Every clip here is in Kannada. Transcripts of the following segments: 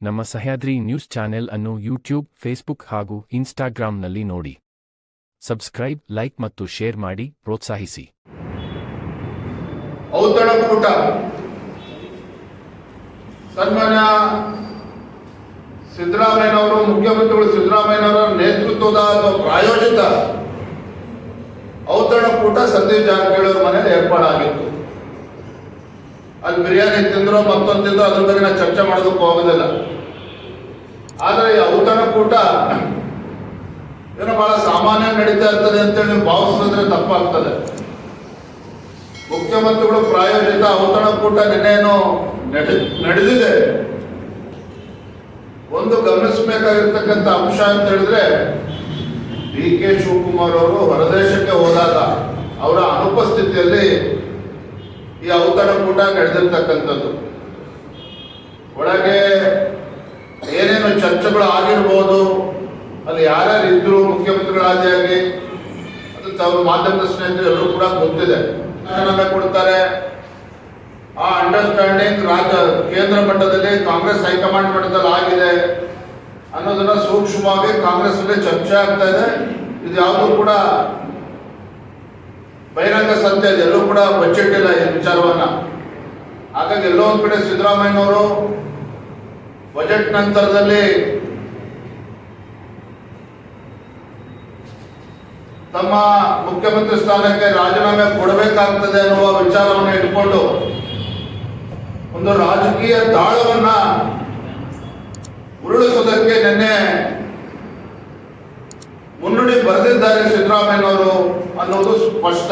ನಮ್ಮ ಸಹ್ಯಾದ್ರಿ ನ್ಯೂಸ್ ಚಾನೆಲ್ ಅನ್ನು ಯೂಟ್ಯೂಬ್, ಫೇಸ್ಬುಕ್ ಹಾಗೂ ಇನ್ಸ್ಟಾಗ್ರಾಂನಲ್ಲಿ ನೋಡಿ. ಸಬ್ಸ್ಕ್ರೈಬ್, ಲೈಕ್ ಮತ್ತು ಶೇರ್ ಮಾಡಿ ಪ್ರೋತ್ಸಾಹಿಸಿ. ಔತಣಕೂಟ ಸನ್ಮಾನ್ಯ ಸಿದ್ದರಾಮಯ್ಯನವರು, ಮುಖ್ಯಮಂತ್ರಿಗಳು ಸಿದ್ದರಾಮಯ್ಯನವರ ನೇತೃತ್ವದ ಪ್ರಾಯೋಜಿತ ಔತಣಕೂಟ ಸತೀಶ್ ಜಾರಕಿಹೊಳಿ ಅವರ ಮನೆಯಲ್ಲಿ ಏರ್ಪಾಡಾಗಿತ್ತು. ಅಲ್ಲಿ ಬಿರಿಯಾನಿ ತಿಂದ್ರು, ಮತ್ತೊಂದು ತಿಂದ್ರು, ಅದ್ರ ಬಗ್ಗೆ ನಾವು ಚರ್ಚೆ ಮಾಡೋದಕ್ಕೆ ಹೋಗೋದಿಲ್ಲ. ಆದರೆ ಈ ಔತಣಕೂಟ ಏನೋ ಬಹಳ ಸಾಮಾನ್ಯ ನಡೀತಾ ಇರ್ತದೆ ಅಂತೇಳಿ ನೀವು ಭಾವಿಸಿದ್ರೆ ತಪ್ಪಾಗ್ತದೆ. ಮುಖ್ಯಮಂತ್ರಿಗಳು ಪ್ರಾಯೋಜಿತ ಔತಣಕೂಟ ನಿನ್ನೇನು ನಡೆದಿದೆ. ಒಂದು ಗಮನಿಸಬೇಕಾಗಿರ್ತಕ್ಕಂಥ ಅಂಶ ಅಂತ ಹೇಳಿದ್ರೆ, ಡಿ.ಕೆ. ಶಿವಕುಮಾರ್ ಅವರು ಹೊರದೇಶಕ್ಕೆ ಹೋದಾಗ ಅವರ ಅನುಪಸ್ಥಿತಿಯಲ್ಲಿ ಈ ಔತಣಕೂಟ ನಡೆದಿರ್ತಕ್ಕಂಥದ್ದು. ಒಳಗೆ ಏನೇನು ಚರ್ಚೆಗಳು ಆಗಿರ್ಬೋದು, ಅಲ್ಲಿ ಯಾರ್ಯಾರು ಇದ್ರು ಮುಖ್ಯಮಂತ್ರಿಗಳಾದಿಯಾಗಿ, ಅದು ತಾವು ಮಾಧ್ಯಮದ ಸ್ನೇಹಿತರು ಎಲ್ಲರೂ ಕೂಡ ಗೊತ್ತಿದೆ. ಕೊಡ್ತಾರೆ. ಆ ಅಂಡರ್ಸ್ಟ್ಯಾಂಡಿಂಗ್ ಕೇಂದ್ರ ಮಟ್ಟದಲ್ಲಿ, ಕಾಂಗ್ರೆಸ್ ಹೈಕಮಾಂಡ್ ಮಟ್ಟದಲ್ಲಿ ಆಗಿದೆ ಅನ್ನೋದನ್ನ ಸೂಕ್ಷ್ಮವಾಗಿ ಕಾಂಗ್ರೆಸ್ ಅಲ್ಲಿ ಚರ್ಚೆ ಆಗ್ತಾ ಇದೆ. ಇದು ಯಾವುದೂ ಕೂಡ ಬಹಿರಂಗ ಸತ್ಯ, ಎಲ್ಲೂ ಕೂಡ ಬಚ್ಚಿಟ್ಟಿಲ್ಲ ಈ ವಿಚಾರವನ್ನ. ಹಾಗಾಗಿ ಎಲ್ಲೋ ಒಂದ್ ಕಡೆ ಸಿದ್ದರಾಮಯ್ಯನವರು ಬಜೆಟ್ ನಂತರದಲ್ಲಿ ತಮ್ಮ ಮುಖ್ಯಮಂತ್ರಿ ಸ್ಥಾನಕ್ಕೆ ರಾಜೀನಾಮೆ ಕೊಡಬೇಕಾಗ್ತದೆ ಅನ್ನುವ ವಿಚಾರವನ್ನು ಇಟ್ಕೊಂಡು ಒಂದು ರಾಜಕೀಯ ದಾಳವನ್ನ ಉರುಳಿಸೋದಕ್ಕೆ ನಿನ್ನೆ ಮುನ್ನುಡಿ ಬರೆದಿದ್ದಾರೆ ಸಿದ್ದರಾಮಯ್ಯನವರು ಅನ್ನೋದು ಸ್ಪಷ್ಟ.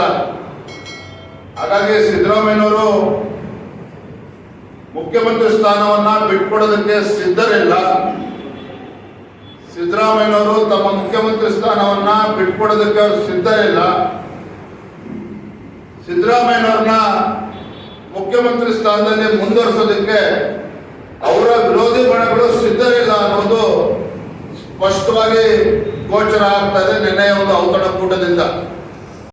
ಹಾಗಾಗಿ ಸಿದ್ದರಾಮಯ್ಯನವರು ಮುಖ್ಯಮಂತ್ರಿ ಸ್ಥಾನವನ್ನ ಬಿಟ್ಕೊಡೋದಕ್ಕೆ ಸಿದ್ಧರಿಲ್ಲ. ಸಿದ್ದರಾಮಯ್ಯನವರು ತಮ್ಮ ಮುಖ್ಯಮಂತ್ರಿ ಸ್ಥಾನವನ್ನ ಬಿಟ್ಕೊಡೋದಕ್ಕೆ ಅವರು ಸಿದ್ಧರಿಲ್ಲ. ಸಿದ್ದರಾಮಯ್ಯನವ್ರನ್ನ ಮುಖ್ಯಮಂತ್ರಿ ಸ್ಥಾನದಲ್ಲಿ ಮುಂದುವರಿಸೋದಕ್ಕೆ ಅವರ ವಿರೋಧಿ ಬಣಗಳು ಸಿದ್ಧರಿಲ್ಲ ಅನ್ನೋದು ಸ್ಪಷ್ಟವಾಗಿ ಗೋಚರ ಆಗ್ತಾ ಇದೆ ನಿನ್ನೆಯ ಒಂದು ಔತಣಕೂಟದಿಂದ.